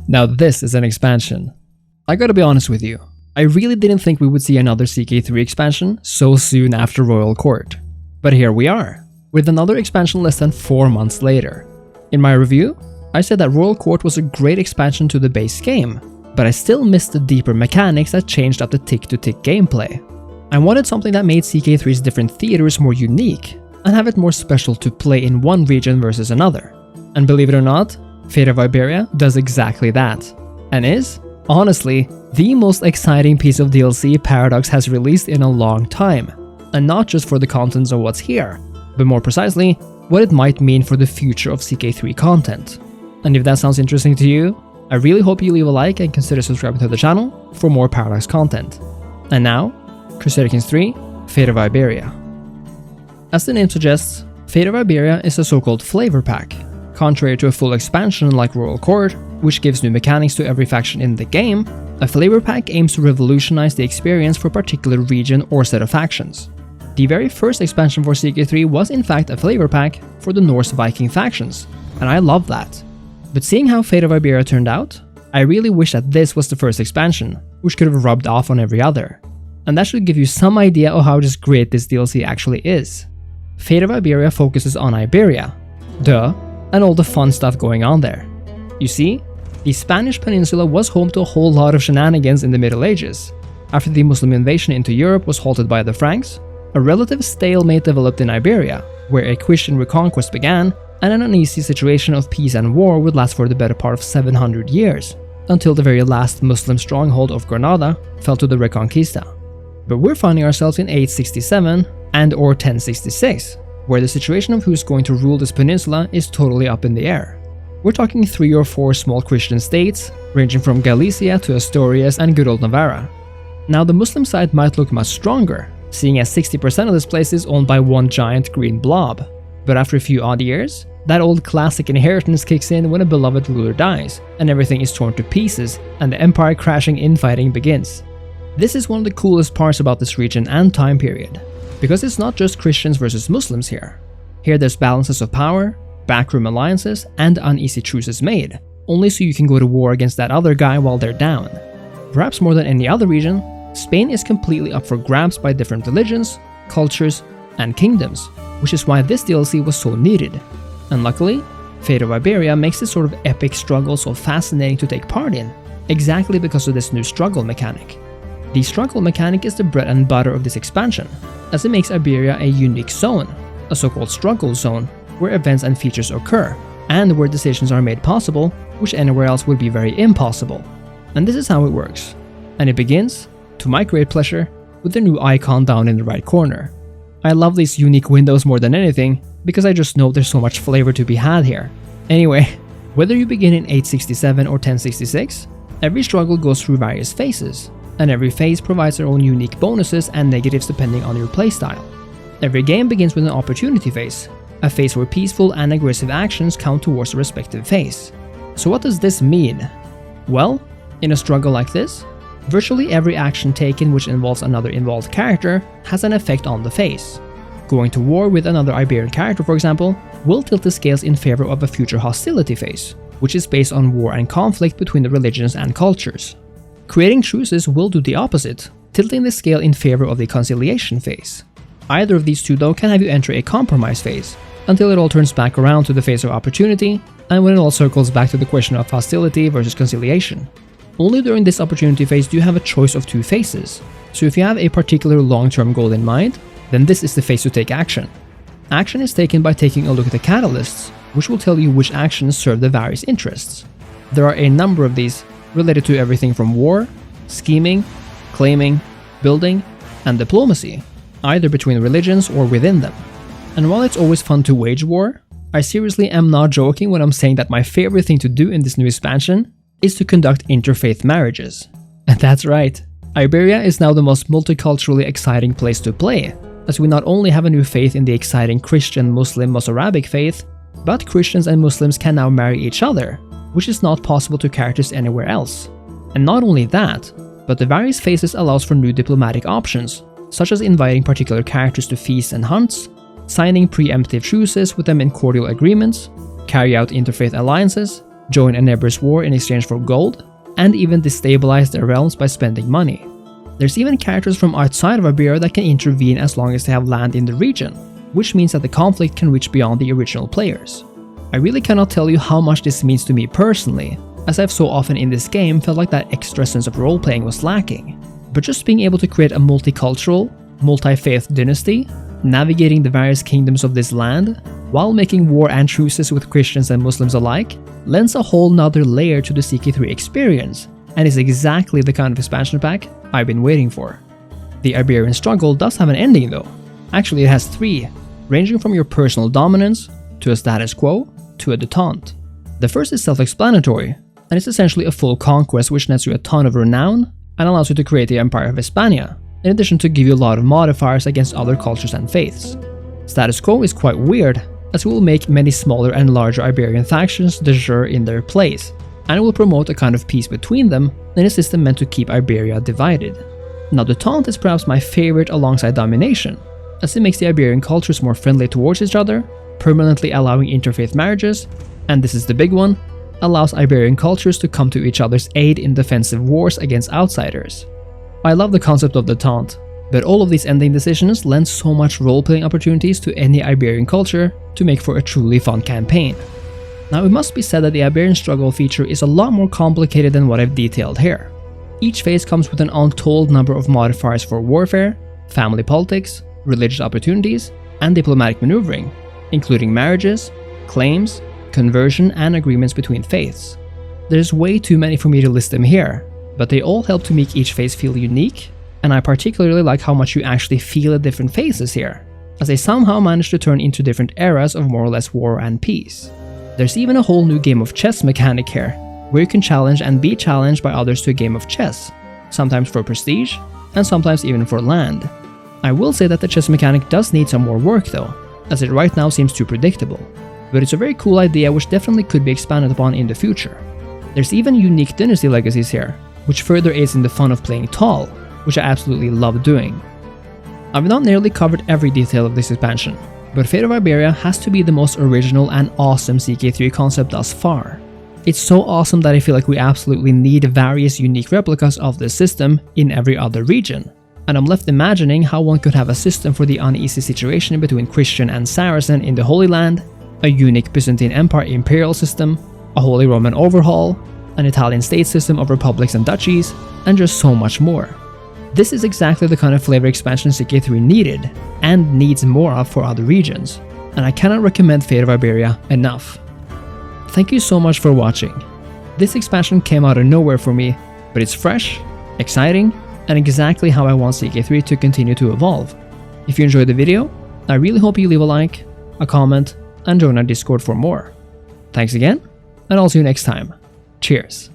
Now this is an expansion. I gotta be honest with you, I really didn't think we would see another CK3 expansion so soon after Royal Court. But here we are, with another expansion less than 4 months later. In my review, I said that Royal Court was a great expansion to the base game, but I still missed the deeper mechanics that changed up the tick-to-tick gameplay. I wanted something that made CK3's different theaters more unique, and have it more special to play in one region versus another. And believe it or not, Fate of Iberia does exactly that, and is, honestly, the most exciting piece of DLC Paradox has released in a long time, and not just for the contents of what's here, but more precisely, what it might mean for the future of CK3 content. And if that sounds interesting to you, I really hope you leave a like and consider subscribing to the channel for more Paradox content. And now, Crusader Kings 3, Fate of Iberia. As the name suggests, Fate of Iberia is a so-called flavor pack. Contrary to a full expansion like Royal Court, which gives new mechanics to every faction in the game, a flavor pack aims to revolutionize the experience for a particular region or set of factions. The very first expansion for CK3 was in fact a flavor pack for the Norse Viking factions, and I love that. But seeing how Fate of Iberia turned out, I really wish that this was the first expansion, which could have rubbed off on every other. And that should give you some idea of how just great this DLC actually is. Fate of Iberia focuses on Iberia, duh, and all the fun stuff going on there. You see, the Spanish peninsula was home to a whole lot of shenanigans in the Middle Ages. After the Muslim invasion into Europe was halted by the Franks, a relative stalemate developed in Iberia, where a Christian reconquest began, and an uneasy situation of peace and war would last for the better part of 700 years, until the very last Muslim stronghold of Granada fell to the Reconquista. But we're finding ourselves in 867 and or 1066, where the situation of who's going to rule this peninsula is totally up in the air. We're talking 3 or 4 small Christian states, ranging from Galicia to Asturias and good old Navarra. Now the Muslim side might look much stronger, seeing as 60% of this place is owned by one giant green blob. But after a few odd years, that old classic inheritance kicks in when a beloved ruler dies, and everything is torn to pieces, and the empire crashing infighting begins. This is one of the coolest parts about this region and time period, because it's not just Christians versus Muslims here. Here there's balances of power, backroom alliances, and uneasy truces made, only so you can go to war against that other guy while they're down. Perhaps more than any other region, Spain is completely up for grabs by different religions, cultures, and kingdoms, which is why this DLC was so needed. And luckily, Fate of Iberia makes this sort of epic struggle so fascinating to take part in, exactly because of this new struggle mechanic. The struggle mechanic is the bread and butter of this expansion, as it makes Iberia a unique zone, a so-called struggle zone, where events and features occur, and where decisions are made possible, which anywhere else would be very impossible. And this is how it works. And it begins, to my great pleasure, with the new icon down in the right corner. I love these unique windows more than anything, because I just know there's so much flavor to be had here. Anyway, whether you begin in 867 or 1066, every struggle goes through various phases, and every phase provides their own unique bonuses and negatives depending on your playstyle. Every game begins with an opportunity phase, a phase where peaceful and aggressive actions count towards the respective phase. So what does this mean? Well, in a struggle like this, virtually every action taken which involves another involved character has an effect on the phase. Going to war with another Iberian character, for example, will tilt the scales in favor of a future hostility phase, which is based on war and conflict between the religions and cultures. Creating truces will do the opposite, tilting the scale in favor of the conciliation phase. Either of these two though can have you enter a compromise phase, until it all turns back around to the phase of opportunity, and when it all circles back to the question of hostility versus conciliation. Only during this opportunity phase do you have a choice of 2 phases, so if you have a particular long-term goal in mind, then this is the phase to take action. Action is taken by taking a look at the catalysts, which will tell you which actions serve the various interests. There are a number of these, related to everything from war, scheming, claiming, building, and diplomacy, either between religions or within them. And while it's always fun to wage war, I seriously am not joking when I'm saying that my favorite thing to do in this new expansion is to conduct interfaith marriages. And that's right, Iberia is now the most multiculturally exciting place to play, as we not only have a new faith in the exciting Christian, Muslim, Mozarabic faith, but Christians and Muslims can now marry each other, which is not possible to characters anywhere else. And not only that, but the various phases allows for new diplomatic options, such as inviting particular characters to feasts and hunts, signing preemptive truces with them in cordial agreements, carry out interfaith alliances, join a neighbor's war in exchange for gold, and even destabilize their realms by spending money. There's even characters from outside of Iberia that can intervene as long as they have land in the region, which means that the conflict can reach beyond the original players. I really cannot tell you how much this means to me personally, as I've so often in this game felt like that extra sense of role-playing was lacking. But just being able to create a multicultural, multi-faith dynasty, navigating the various kingdoms of this land, while making war and truces with Christians and Muslims alike, lends a whole nother layer to the CK3 experience, and is exactly the kind of expansion pack I've been waiting for. The Iberian struggle does have an ending though. Actually, it has 3, ranging from your personal dominance, to a status quo, to a detente. The first is self-explanatory, and it's essentially a full conquest which nets you a ton of renown and allows you to create the Empire of Hispania, in addition to give you a lot of modifiers against other cultures and faiths. Status quo is quite weird, as it will make many smaller and larger Iberian factions de jure in their place, and it will promote a kind of peace between them in a system meant to keep Iberia divided. Now, detente is perhaps my favorite alongside domination, as it makes the Iberian cultures more friendly towards each other, permanently allowing interfaith marriages, and this is the big one, allows Iberian cultures to come to each other's aid in defensive wars against outsiders. I love the concept of detente, but all of these ending decisions lend so much role-playing opportunities to any Iberian culture to make for a truly fun campaign. Now, it must be said that the Iberian struggle feature is a lot more complicated than what I've detailed here. Each phase comes with an untold number of modifiers for warfare, family politics, religious opportunities, and diplomatic maneuvering, including marriages, claims, conversion, and agreements between faiths. There's way too many for me to list them here, but they all help to make each phase feel unique, and I particularly like how much you actually feel the different phases here, as they somehow manage to turn into different eras of more or less war and peace. There's even a whole new game of chess mechanic here, where you can challenge and be challenged by others to a game of chess, sometimes for prestige, and sometimes even for land. I will say that the chess mechanic does need some more work though, as it right now seems too predictable, but it's a very cool idea which definitely could be expanded upon in the future. There's even unique Dynasty legacies here, which further aids in the fun of playing tall, which I absolutely love doing. I've not nearly covered every detail of this expansion, but Fate of Iberia has to be the most original and awesome CK3 concept thus far. It's so awesome that I feel like we absolutely need various unique replicas of this system in every other region, and I'm left imagining how one could have a system for the uneasy situation between Christian and Saracen in the Holy Land, a unique Byzantine Empire imperial system, a Holy Roman overhaul, an Italian state system of republics and duchies, and just so much more. This is exactly the kind of flavor expansion CK3 needed, and needs more of for other regions, and I cannot recommend Fate of Iberia enough. Thank you so much for watching. This expansion came out of nowhere for me, but it's fresh, exciting, and exactly how I want CK3 to continue to evolve. If you enjoyed the video, I really hope you leave a like, a comment, and join our Discord for more. Thanks again, and I'll see you next time. Cheers.